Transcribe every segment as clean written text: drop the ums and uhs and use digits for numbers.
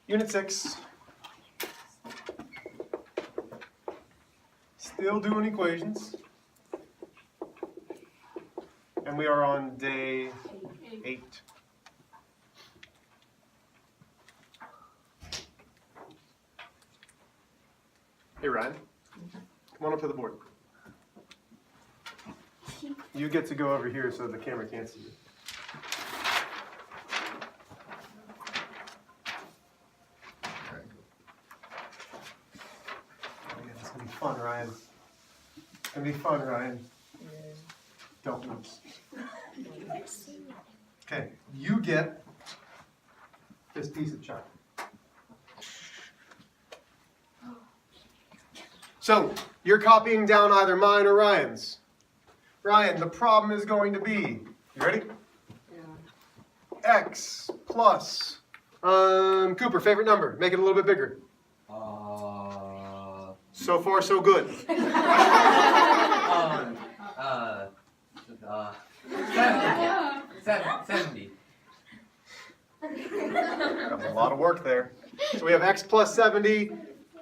Unit 6. Still doing equations. And we are on day 8. Hey Ryan, come on up to the board. You get to go over here so the camera can't see you. It's gonna be fun, Ryan. It's gonna be fun, Ryan. Don't lose. Okay, you get this piece of chocolate. So, you're copying down either mine or Ryan's. Ryan, the problem is going to be, you ready? Yeah. X plus, Cooper, favorite number. Make it a little bit bigger. So far, so good. 70. That's a lot of work there. So we have X plus 70.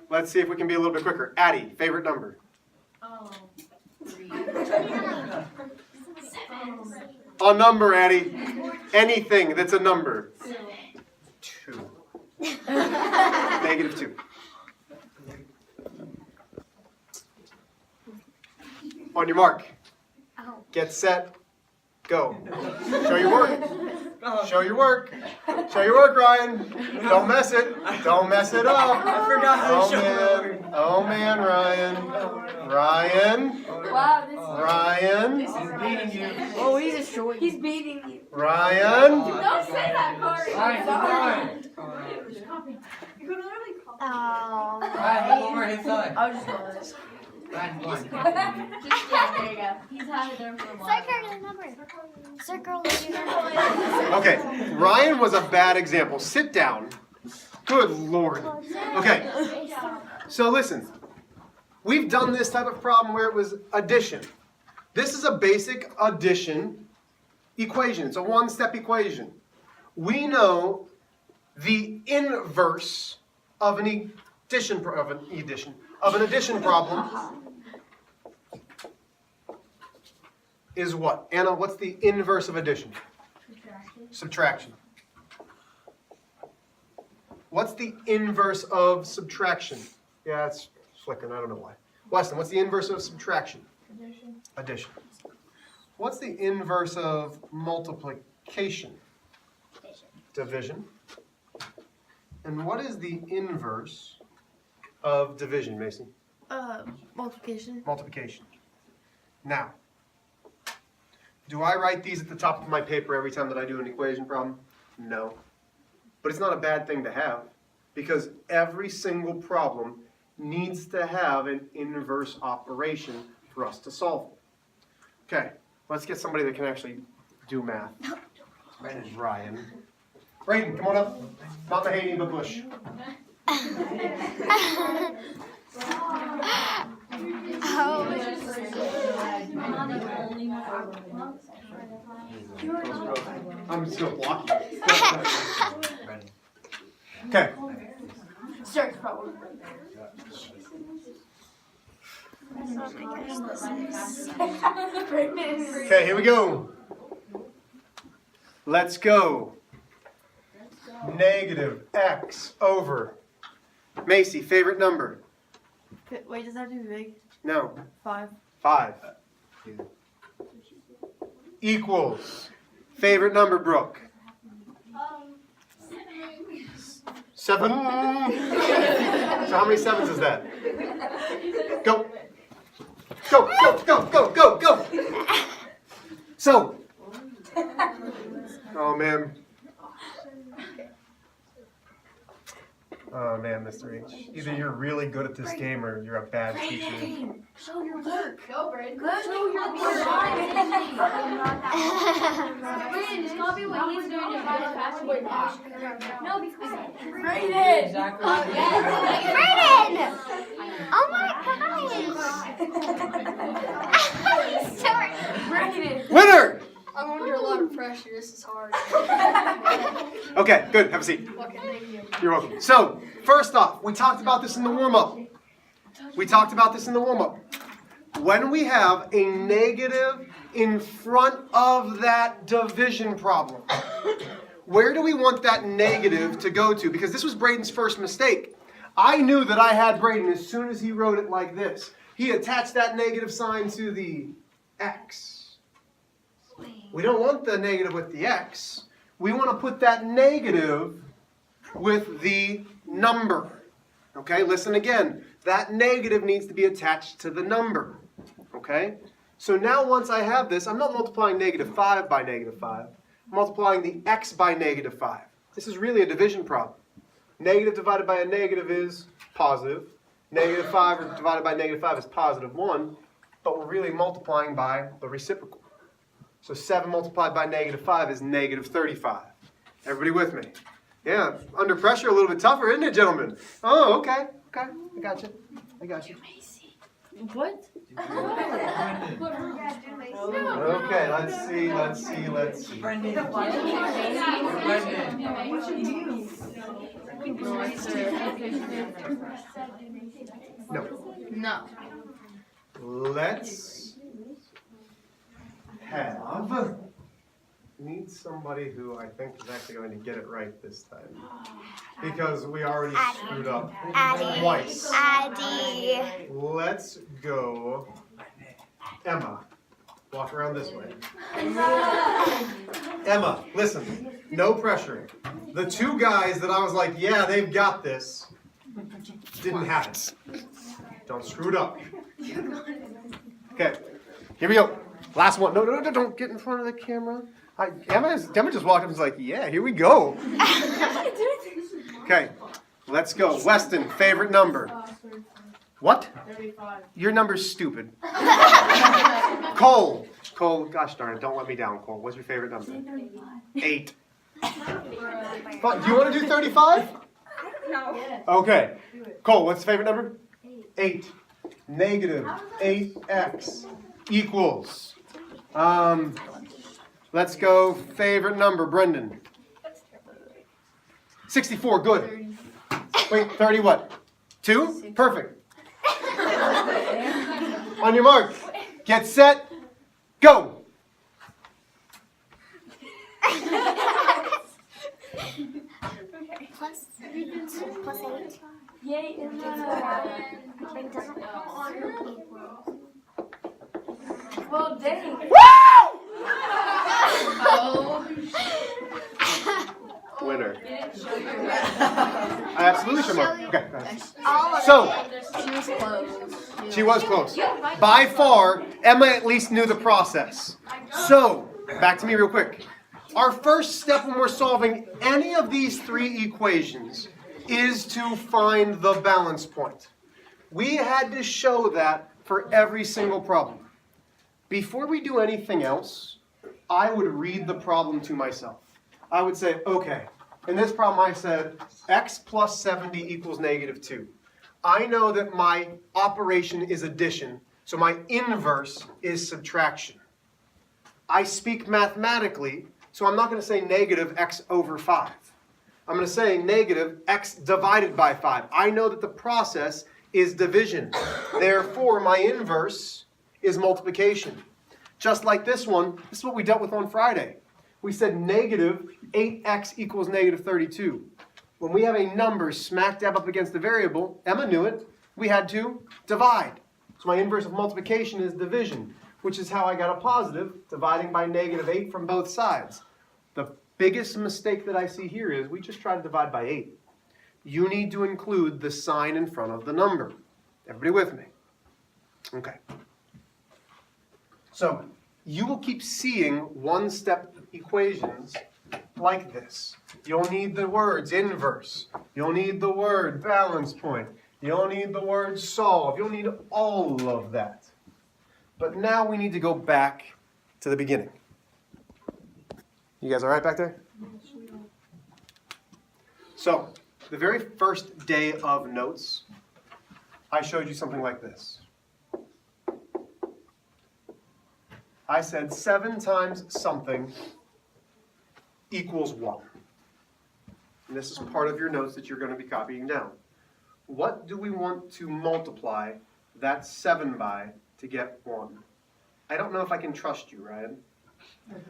Let's see if we can be a little bit quicker. Addie, favorite number. 3. A number, Addie. Anything that's a number. 2. Negative 2. On your mark. Get set. Go. Show your work. Show your work. Show your work, Ryan. Don't mess it. Don't mess it up. I forgot how to show work. Oh man, Ryan. Ryan. Wow, this Ryan. He's beating you. Oh, he's a short. He's beating you. Ryan. Don't say that, Corey. Ryan, You could literally call Ryan, look over his side. I'll just go this. Ryan's blind. Yeah, there you go. He's had it there for a while. Circle the number. Circle the number. Okay, Ryan was a bad example. Sit down. Good Lord. Okay, so listen. We've done this type of problem where it was addition. This is a basic addition equation. It's a one-step equation. We know the inverse of an addition problem is what? Anna, what's the inverse of addition? Subtraction. What's the inverse of subtraction? Yeah, it's flicking. I don't know why. Weston, what's the inverse of subtraction? Addition. Addition. What's the inverse of multiplication? Division. And what is the inverse of division, Mason? Multiplication. Multiplication. Now, do I write these at the top of my paper every time that I do an equation problem? No. But it's not a bad thing to have, because every single problem needs to have an inverse operation for us to solve it. Okay, let's get somebody that can actually do math. Ryan. Brayden, come on up. Not Mahaney, but Bush. I'm just going to block you. Okay. Search problem. Okay, here we go. Let's go. Negative x over. Macy, favorite number? Wait, does that have to be big? No. 5. 5. Equals. Favorite number, Brooke? 7. So how many 7s is that? Go. Go, go, go, go, go, go. So. Oh, man. Oh, man, Mr. H. Either you're really good at this game or you're a bad teacher. Show your work. Go, Brayden. Show your work. Brayden, just copy what he's doing to write as fast as you can. No, be quiet. Brayden. Exactly. Brayden! Oh my gosh! He's sorry. Brayden. Winner! I'm under a lot of pressure. This is hard. Okay, good. Have a seat. Okay, thank you. You're welcome. So, first off, we talked about this in the warm-up. When we have a negative in front of that division problem, where do we want that negative to go to? Because this was Braden's first mistake. I knew that I had Braden as soon as he wrote it like this. He attached that negative sign to the x. We don't want the negative with the x. We want to put that negative with the number. Okay, listen again. That negative needs to be attached to the number. Okay? So now once I have this, I'm not multiplying negative 5 by negative 5. I'm multiplying the x by negative 5. This is really a division problem. Negative divided by a negative is positive. Negative 5 divided by negative 5 is positive 1. But we're really multiplying by the reciprocal. So 7 multiplied by negative 5 is negative 35. Everybody with me? Yeah, under pressure a little bit tougher, isn't it, gentlemen? Oh, okay. Okay, I got you. What? Okay, let's see. Brendan. No. Let's have... need somebody who I think is actually going to get it right this time. Because we already screwed up twice. Addy. Let's go. Emma. Walk around this way. Emma, listen. No pressure. The two guys that I was like, yeah, they've got this, didn't have it. Don't screw it up. Okay. Here we go. Last one. No, don't get in front of the camera. Emma just walked up and was like, yeah, here we go. Okay, let's go. Weston, favorite number. What? 35. Your number's stupid. Cole, gosh darn it, don't let me down, Cole. What's your favorite number? 8. Fine. Do you want to do 35? No. Okay. Cole, what's the favorite number? 8. Negative 8x equals. Let's go favorite number, Brendan. 64, good. Wait, 30 what? 2? Perfect. On your mark. Get set. Go. Plus 8. Yay. Well, dang. Winner. I absolutely should mark. Okay. All of So, She was close. she was close. By far, Emma at least knew the process. So, back to me real quick. Our first step when we're solving any of these 3 equations is to find the balance point. We had to show that for every single problem. Before we do anything else, I would read the problem to myself. I would say, okay, in this problem I said x plus 70 equals negative 2. I know that my operation is addition, so my inverse is subtraction. I speak mathematically, so I'm not going to say negative x over 5. I'm going to say negative x divided by 5. I know that the process is division. Therefore, my inverse is multiplication. Just like this one, this is what we dealt with on Friday. We said negative 8x equals negative 32. When we have a number smack dab up against the variable, Emma knew it, we had to divide. So my inverse of multiplication is division, which is how I got a positive, dividing by negative 8 from both sides. The biggest mistake that I see here is we just try to divide by 8. You need to include the sign in front of the number. Everybody with me? Okay. So, you will keep seeing one-step equations like this. You'll need the words inverse. You'll need the word balance point. You'll need the word solve. You'll need all of that. But now we need to go back to the beginning. You guys all right back there? So, the very first day of notes, I showed you something like this. I said 7 times something equals 1. and this is part of your notes that you're going to be copying down. What do we want to multiply that 7 by to get 1? I don't know if I can trust you, Ryan.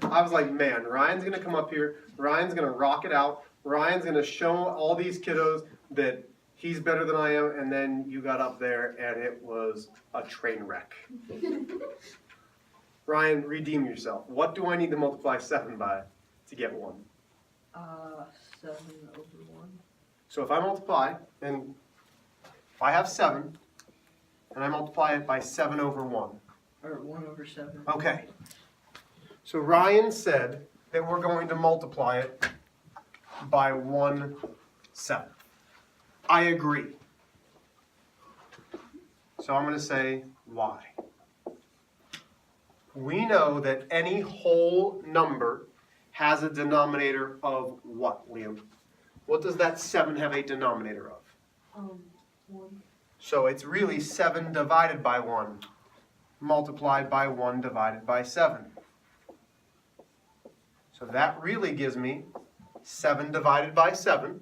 I was like, man, Ryan's going to come up here, Ryan's going to rock it out, Ryan's going to show all these kiddos that he's better than I am, and then you got up there and it was a train wreck. Ryan, redeem yourself. What do I need to multiply 7 by to get 1? 7 over 1. So if I multiply, and if I have 7, and I multiply it by 7 over 1. Or 1 over 7. Okay. So Ryan said that we're going to multiply it by 1/7. I agree. So I'm going to say why. We know that any whole number has a denominator of what, Liam? What does that 7 have a denominator of? 1. So it's really 7 divided by 1 multiplied by 1 divided by 7. So that really gives me 7 divided by 7.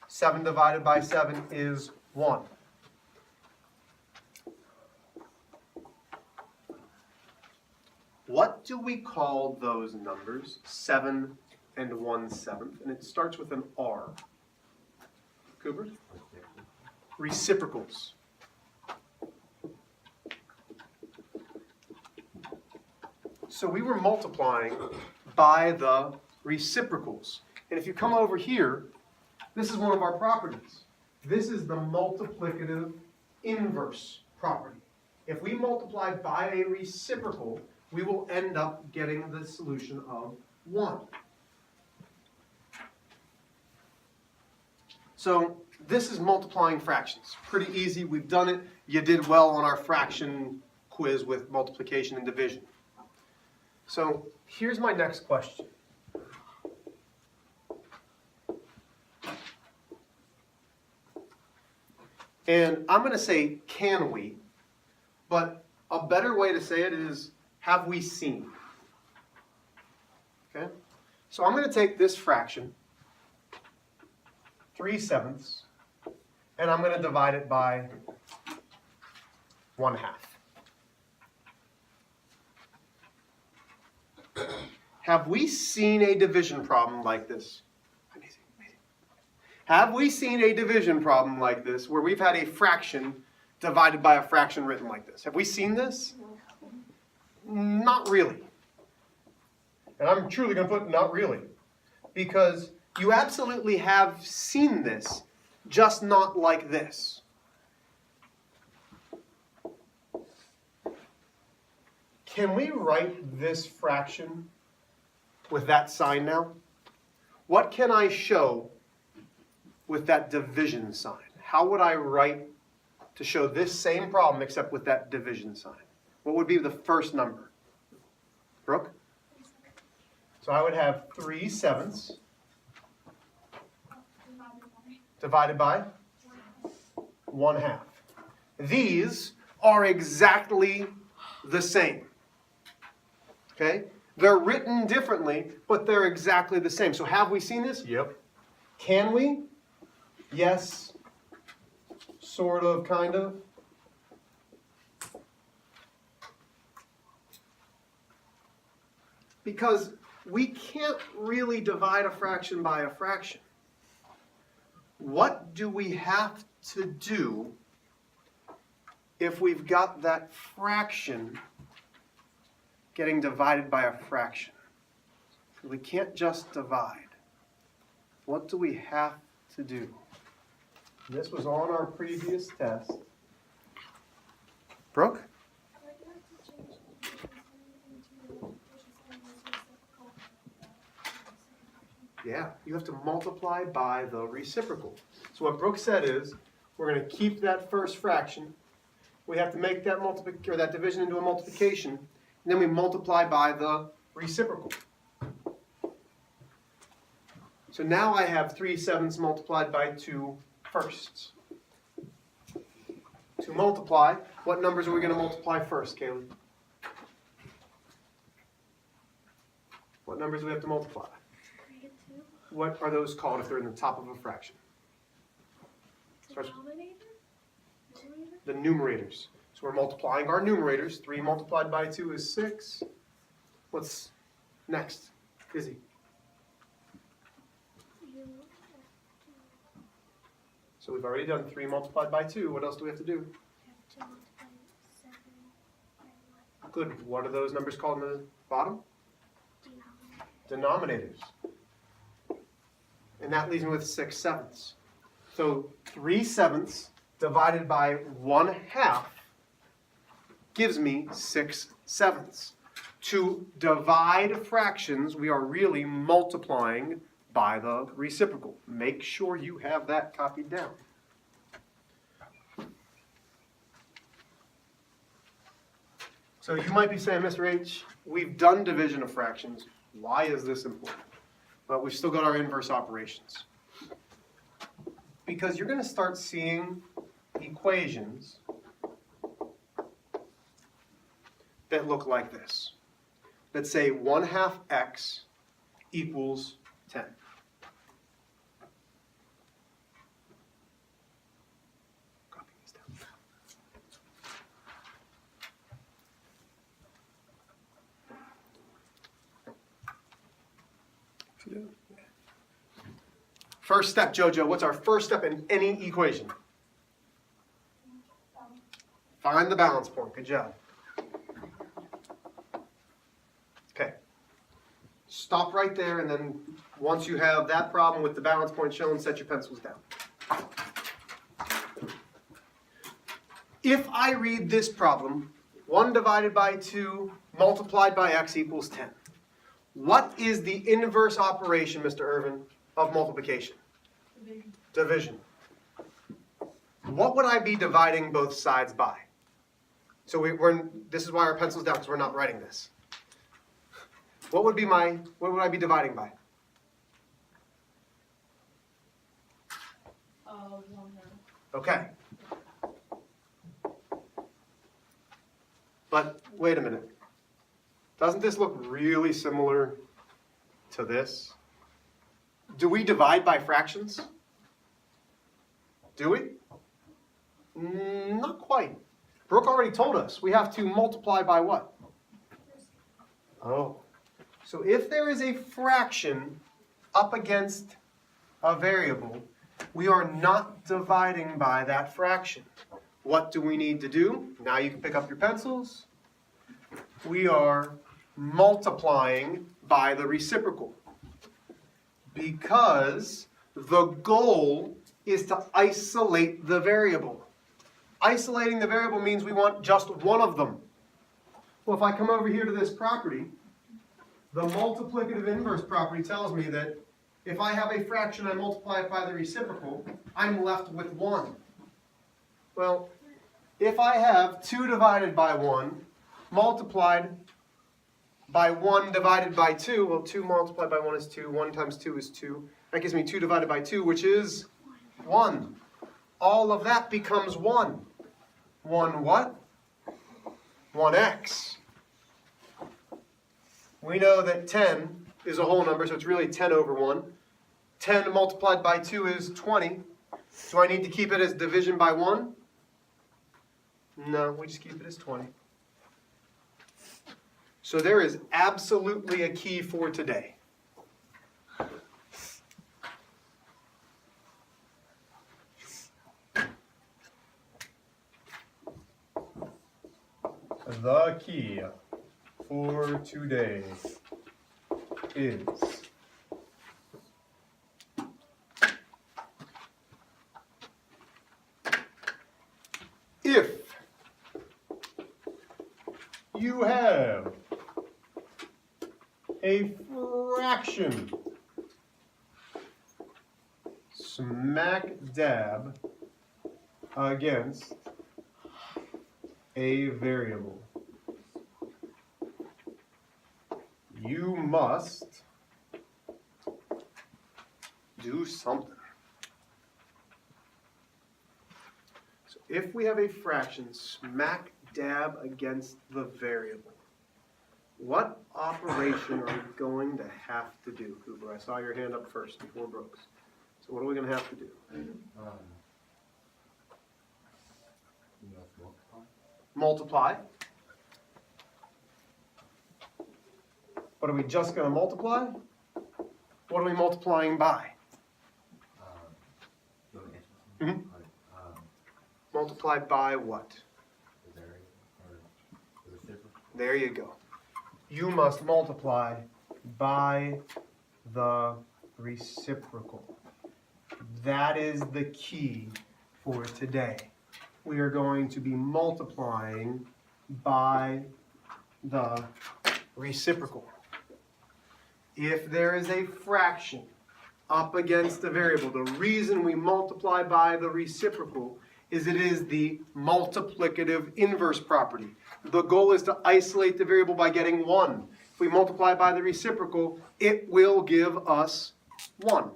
7 divided by 7 is 1. What do we call those numbers? 7 and 1/7. And it starts with an R. Cooper? Reciprocals. So we were multiplying by the reciprocals. And if you come over here, this is one of our properties. This is the multiplicative inverse property. If we multiply by a reciprocal, we will end up getting the solution of 1. So this is multiplying fractions. Pretty easy. We've done it. You did well on our fraction quiz with multiplication and division. So here's my next question. And I'm going to say, can we? But a better way to say it is, have we seen? Okay? So I'm going to take this fraction, 3/7, and I'm going to divide it by 1/2. Have we seen a division problem like this? Have we seen a division problem like this where we've had a fraction divided by a fraction written like this? Have we seen this? Not really. And I'm truly going to put not really. Because you absolutely have seen this, just not like this. Can we write this fraction with that sign now? What can I show with that division sign? How would I write to show this same problem except with that division sign? What would be the first number? Brooke? So I would have 3/7 divided by 1/2. These are exactly the same. Okay? They're written differently, but they're exactly the same. So have we seen this? Yep. Can we? Yes. Sort of, kind of. Because we can't really divide a fraction by a fraction. What do we have to do if we've got that fraction getting divided by a fraction? We can't just divide. What do we have to do? This was on our previous test. Brooke? Yeah, you have to multiply by the reciprocal. So what Brooke said is, we're going to keep that first fraction. We have to make that that division into a multiplication, and then we multiply by the reciprocal. So now I have 3/7 multiplied by 2 firsts. To multiply, what numbers are we going to multiply first, Kaylee? What numbers do we have to multiply? what are those called if they're in the top of a fraction? Starts- The numerators. So we're multiplying our numerators. 3 multiplied by 2 is 6. What's next? Izzy. So we've already done 3 multiplied by 2. What else do we have to do? Good. What are those numbers called in the bottom? Denominators. And that leaves me with 6/7. So 3/7 divided by 1/2 gives me 6/7. To divide fractions, we are really multiplying by the reciprocal. Make sure you have that copied down. So you might be saying, Mr. H, we've done division of fractions. Why is this important? But we've still got our inverse operations. Because you're going to start seeing equations that look like this. That say 1/2 x equals 10. Copy these down. First step, Jojo. What's our first step in any equation? Find the balance point. Good job. Okay. Stop right there, and then once you have that problem with the balance point shown, set your pencils down. If I read this problem, 1 divided by 2 multiplied by x equals 10. What is the inverse operation, Mr. Irvin, of multiplication? Division. What would I be dividing both sides by? So this is why our pencil's down, because we're not writing this. What would I be dividing by? 1/2. Okay. But wait a minute. Doesn't this look really similar to this? Do we divide by fractions? Do we? Not quite. Brooke already told us we have to multiply by what? Oh. So if there is a fraction up against a variable, we are not dividing by that fraction. What do we need to do? Now you can pick up your pencils. We are multiplying by the reciprocal. Because the goal is to isolate the variable. Isolating the variable means we want just one of them. Well, if I come over here to this property, the multiplicative inverse property tells me that if I have a fraction, I multiply it by the reciprocal, I'm left with 1. Well, if I have 2 divided by 1 multiplied by 1 divided by 2, well, 2 multiplied by 1 is 2, 1 times 2 is 2. That gives me 2 divided by 2, which is 1. All of that becomes 1. 1 what? 1x. We know that 10 is a whole number, so it's really 10 over 1. 10 multiplied by 2 is 20. Do I need to keep it as division by 1? No, we just keep it as 20. So there is absolutely a key for today. The key for today is if you have a fraction smack dab against a variable, you must do something. So if we have a fraction smack dab against the variable, What operation are we going to have to do, Cooper? I saw your hand up first before Brooks. So what are we going to have to do? Multiply. But are we just going to multiply? What are we multiplying by? Mhm. Multiply by what? There you go. You must multiply by the reciprocal. That is the key for today. We are going to be multiplying by the reciprocal. If there is a fraction up against a variable, the reason we multiply by the reciprocal is it is the multiplicative inverse property. The goal is to isolate the variable by getting 1. If we multiply by the reciprocal, it will give us 1.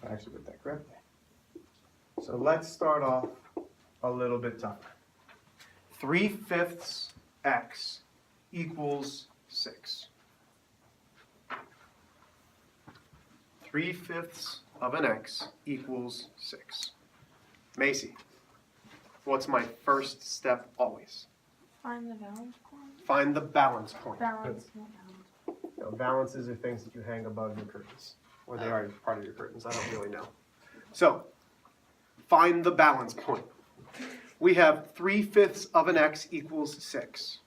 I actually did that correctly. So let's start off a little bit tougher. 3/5 x equals 6. 3/5 of an x equals 6. Macy, what's my first step always? Find the balance point. Find the balance point. Balance. Now, balances are things that you hang above your curtains, or they are part of your curtains. I don't really know. So, find the balance point. We have 3/5 of an x equals 6.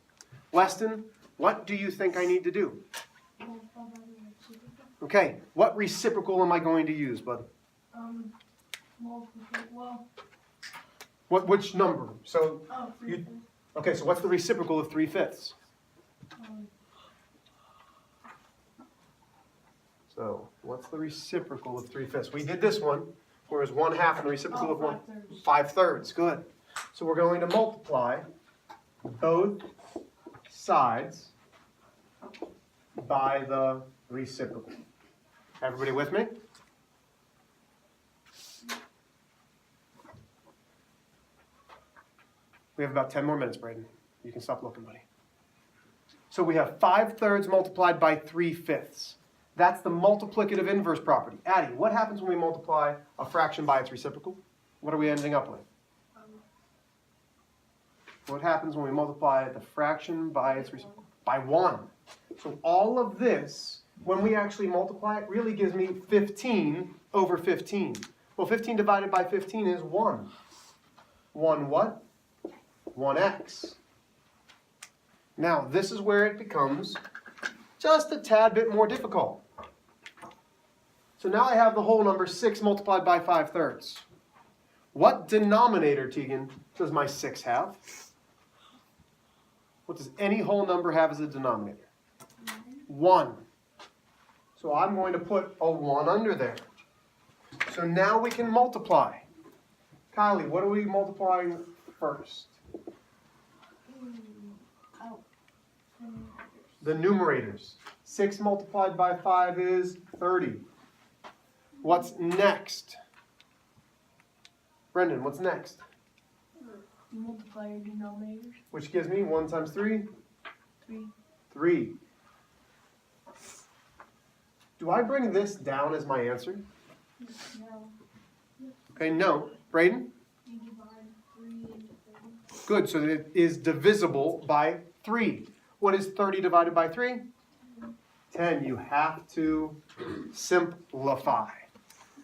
Weston, what do you think I need to do? Okay, what reciprocal am I going to use, bud? Which number? So, okay, so what's the reciprocal of 3/5? So, what's the reciprocal of 3/5? We did this one, whereas 1/2 and the reciprocal of 1? 5/3, good. So we're going to multiply both sides by the reciprocal. Everybody with me? We have about 10 more minutes, Braden. You can stop looking, buddy. So we have 5/3 multiplied by 3/5. That's the multiplicative inverse property. Addie, what happens when we multiply a fraction by its reciprocal? What are we ending up with? What happens when we multiply the fraction by its reciprocal? By 1. So all of this, when we actually multiply it, really gives me 15 over 15. Well, 15 divided by 15 is 1. 1 what? 1x. Now, this is where it becomes just a tad bit more difficult. So now I have the whole number 6 multiplied by 5/3. What denominator, Tegan, does my 6 have? What does any whole number have as a denominator? 1. So I'm going to put a 1 under there. So now we can multiply. Kylie, what are we multiplying first? The numerators. 6 multiplied by 5 is 30. What's next? Brendan, what's next? Multiply your denominators. Which gives me 1 times 3? 3. 3. Do I bring this down as my answer? No. Okay, no. Braden? You divide 3 into 30. Good, so it is divisible by 3. What is 30 divided by 3? 10. You have to simplify.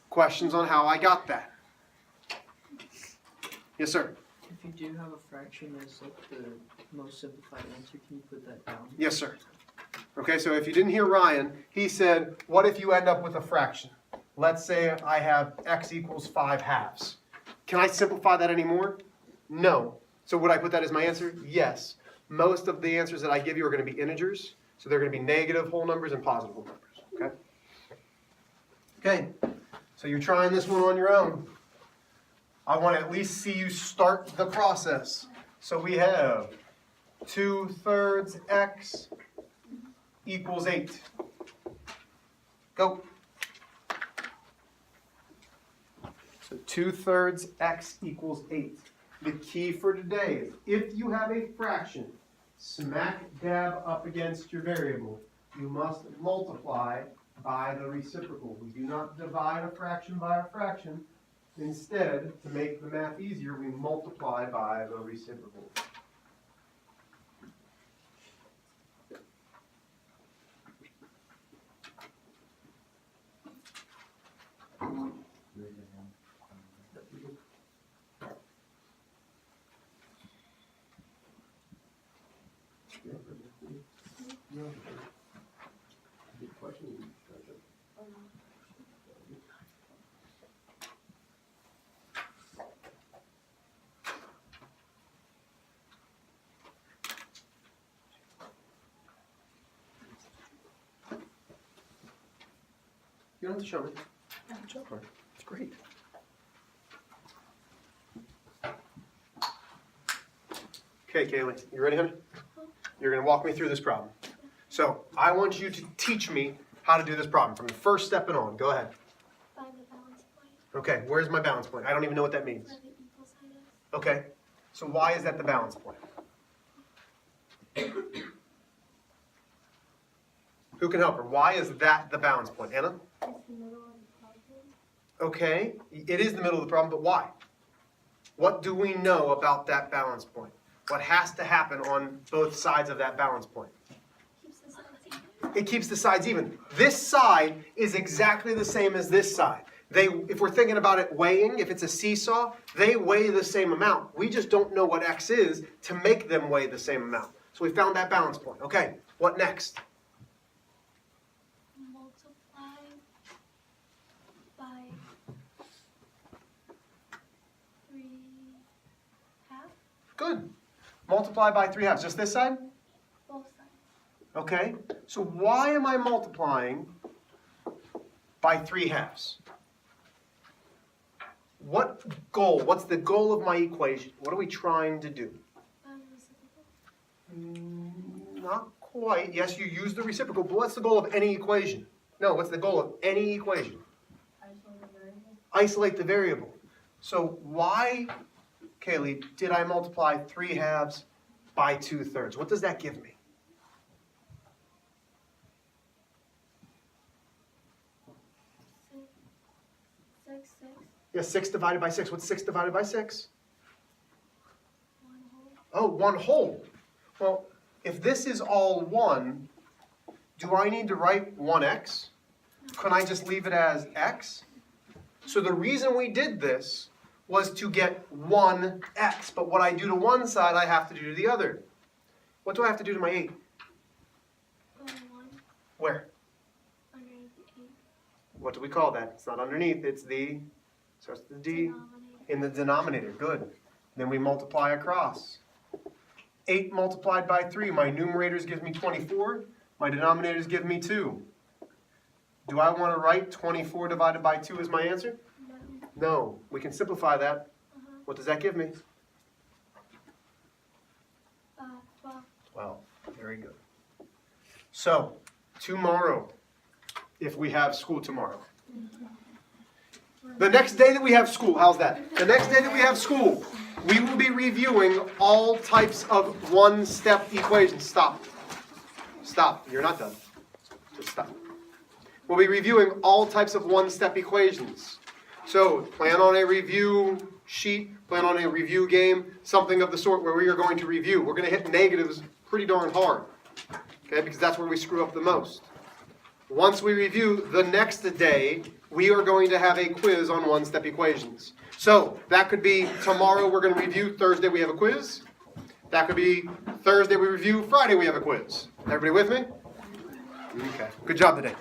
Questions on how I got that? Yes, sir. If you do have a fraction as like the most simplified answer, can you put that down? Yes, sir. Okay, so if you didn't hear Ryan, he said, what if you end up with a fraction? Let's say I have x equals 5/2. Can I simplify that anymore? No. So would I put that as my answer? Yes. Most of the answers that I give you are going to be integers, so they're going to be negative whole numbers and positive whole numbers. Okay? Okay, so you're trying this one on your own. I want to at least see you start the process. So we have 2/3 x equals 8. Go. So 2/3 x equals 8. The key for today is if you have a fraction smack dab up against your variable, you must multiply by the reciprocal. We do not divide a fraction by a fraction. Instead, to make the math easier, we multiply by the reciprocal. You don't have to show me. It's great. Okay, Kaylee, you ready, honey? You're going to walk me through this problem. So, I want you to teach me how to do this problem from the first step and on. Go ahead. Find the balance point. Okay, where's my balance point? I don't even know what that means. Where the equal sign is. Okay, so why is that the balance point? Who can help her? Why is that the balance point? Anna? It's the middle of the problem. Okay, it is the middle of the problem, but why? What do we know about that balance point? What has to happen on both sides of that balance point? Keeps the sides even. It keeps the sides even. This side is exactly the same as this side. If we're thinking about it weighing, if it's a seesaw, they weigh the same amount. We just don't know what x is to make them weigh the same amount. So we found that balance point. Okay, what next? Multiply by 3/2. Good. Multiply by 3/2. Just this side? Both sides. Okay. So why am I multiplying by 3/2? What goal? What's the goal of my equation? What are we trying to do? Find the reciprocal. Not quite. Yes, you use the reciprocal, but what's the goal of any equation? No, what's the goal of any equation? Isolate the variable. So why, Kaylee, did I multiply 3/2 by 2/3? What does that give me? 6. Yeah, 6 divided by 6. What's 6 divided by 6? 1 whole. Oh, 1 whole. Well, if this is all 1, do I need to write 1x? Can I just leave it as x? So the reason we did this was to get 1x. But what I do to one side, I have to do to the other. What do I have to do to my 8? Go 1 Where? underneath the 8. What do we call that? It's not underneath. It's the, starts with the D. Denominator. In the denominator. Good. Then we multiply across. 8 multiplied by 3. My numerators give me 24. My denominators give me 2. Do I want to write 24 divided by 2 as my answer? No. No. We can simplify that. Uh-huh. What does that give me? 12. 12. Very good. So, tomorrow, if we have school tomorrow. The next day that we have school, how's that? The next day that we have school, we will be reviewing all types of one-step equations. Stop. Stop. You're not done. Just stop. We'll be reviewing all types of one-step equations. So, plan on a review sheet, plan on a review game, something of the sort where we are going to review. We're going to hit negatives pretty darn hard, okay, because that's where we screw up the most. Once we review, the next day, we are going to have a quiz on one-step equations. So, that could be tomorrow we're going to review, Thursday we have a quiz. That could be Thursday we review, Friday we have a quiz. Everybody with me? Okay, good job today.